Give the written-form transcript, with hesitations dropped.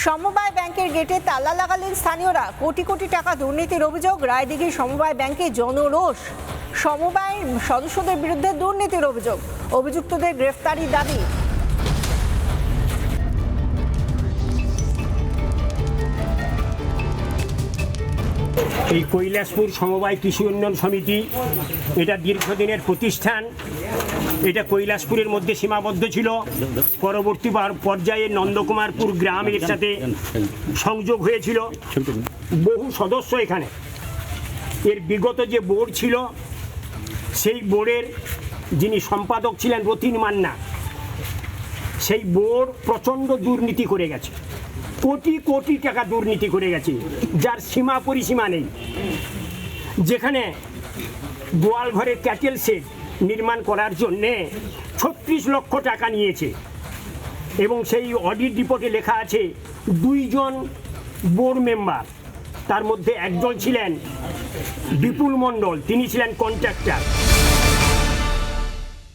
সমবায় ব্যাংকের গেটে তালা লাগালেন স্থানীয়রা। কোটি কোটি টাকা দুর্নীতির অভিযোগ। রায়দিঘি সমবায় ব্যাংকে জনরোষ। সমবায় সদস্যদের বিরুদ্ধে দুর্নীতির অভিযোগ। অভিযুক্তদের গ্রেফতারির দাবি। এই কৈলাসপুর সমবায় কৃষি উন্নয়ন সমিতি এটা দীর্ঘদিনের প্রতিষ্ঠান। এটা কৈলাসপুরের মধ্যে সীমাবদ্ধ ছিল। পরবর্তী পর্যায়ে নন্দকুমারপুর গ্রামের সাথে সংযোগ হয়েছিল। বহু সদস্য এখানে। এর বিগত যে বোর্ড ছিল সেই বোর্ডের যিনি সম্পাদক ছিলেন রতিন মান্না, সেই বোর্ড প্রচণ্ড দুর্নীতি করে গেছে। কোটি কোটি টাকা দুর্নীতি করে গেছে, যার সীমা পরিসীমা নেই। যেখানে গোয়াল ঘরের ক্যাটেল শেড নির্মাণ করার জন্যে 36 লক্ষ টাকা নিয়েছে এবং সেই অডিট রিপোর্টে লেখা আছে 2 জন বোর্ড মেম্বার, তার মধ্যে একজন ছিলেন বিপুল মণ্ডল, তিনি ছিলেন কন্ট্রাক্টর।